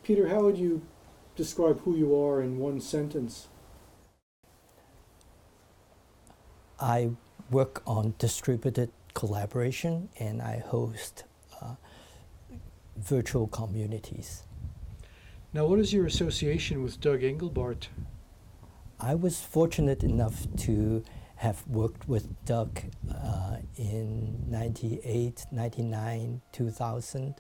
Peter, how would you describe who you are in one sentence? I work on distributed collaboration and I host virtual communities. Now, what is your association with Doug Engelbart? I was fortunate enough to have worked with Doug in 98, 99, 2000,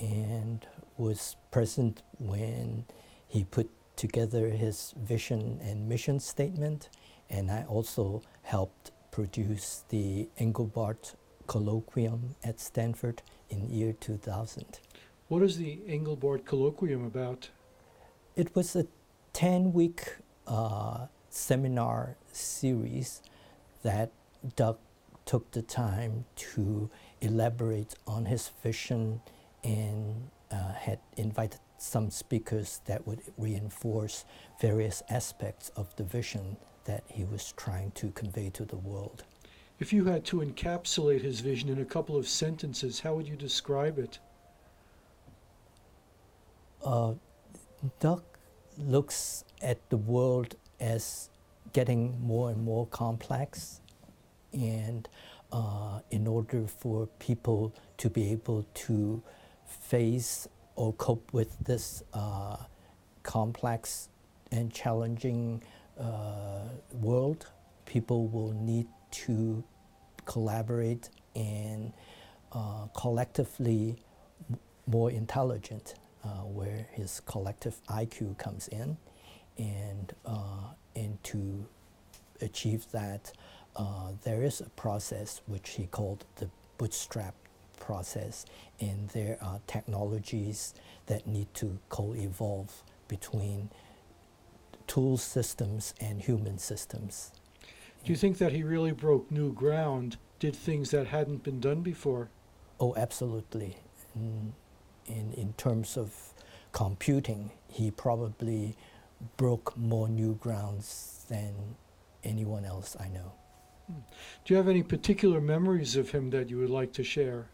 and was present when he put together his vision and mission statement, and I also helped produce the Engelbart colloquium at Stanford in year 2000. What is the Engelbart colloquium about? It was a 10-week seminar series that Doug took the time to elaborate on his vision and had invited some speakers that would reinforce various aspects of the vision that he was trying to convey to the world. If you had to encapsulate his vision in a couple of sentences, how would you describe it? Doug looks at the world as getting more and more complex, and in order for people to be able to face or cope with this complex and challenging world, people will need to collaborate and collectively more intelligent, where his collective IQ comes in, and to achieve that, there is a process which he called the bootstrap process, and there are technologies that need to co-evolve between tool systems and human systems. Do you think that he really broke new ground, did things that hadn't been done before? Oh, absolutely. In terms of computing, he probably broke more new grounds than anyone else I know. Do you have any particular memories of him that you would like to share?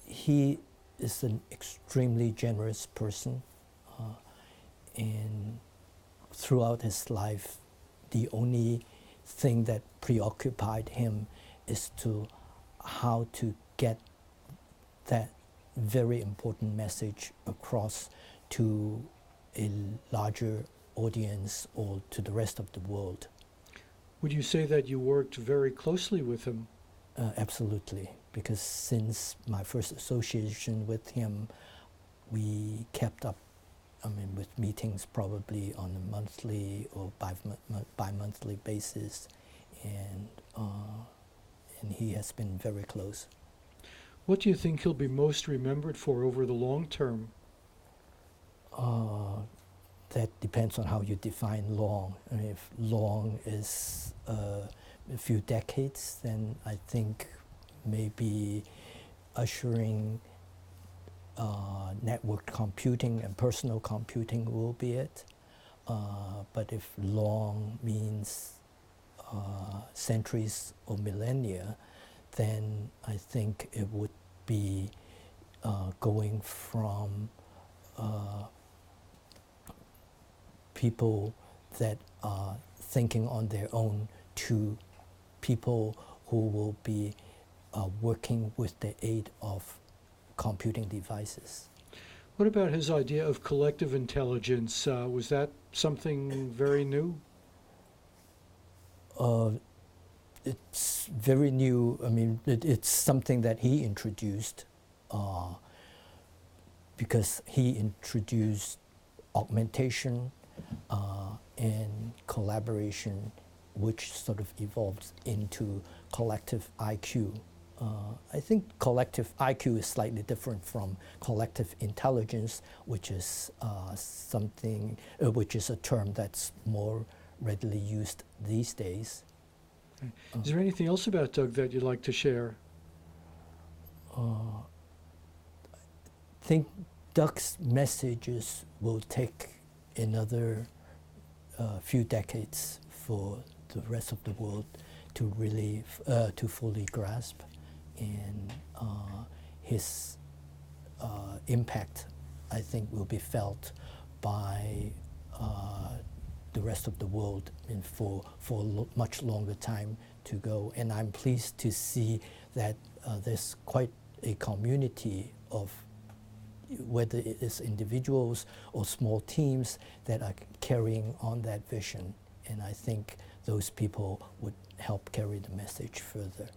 He is an extremely generous person, and throughout his life, the only thing that preoccupied him is how to get that very important message across to a larger audience or to the rest of the world. Would you say that you worked very closely with him? Absolutely, because since my first association with him, we kept up, with meetings probably on a monthly or bi-monthly basis, and he has been very close. What do you think he'll be most remembered for over the long term? That depends on how you define long. If long is a few decades, then I think maybe ushering networked computing and personal computing will be it. But if long means centuries or millennia, then I think it would be going from people that are thinking on their own to people who will be working with the aid of computing devices. What about his idea of collective intelligence? Was that something very new? It's very new. It's something that he introduced because he introduced augmentation and collaboration, which sort of evolved into collective IQ. I think collective IQ is slightly different from collective intelligence, which is which is a term that's more readily used these days. Is there anything else about Doug that you'd like to share? I think Doug's messages will take another few decades for the rest of the world to really to fully grasp, and his impact, I think, will be felt by the rest of the world and for much longer time to go. And I'm pleased to see that there's quite a community of, whether it is individuals or small teams, that are carrying on that vision. And I think those people would help carry the message further.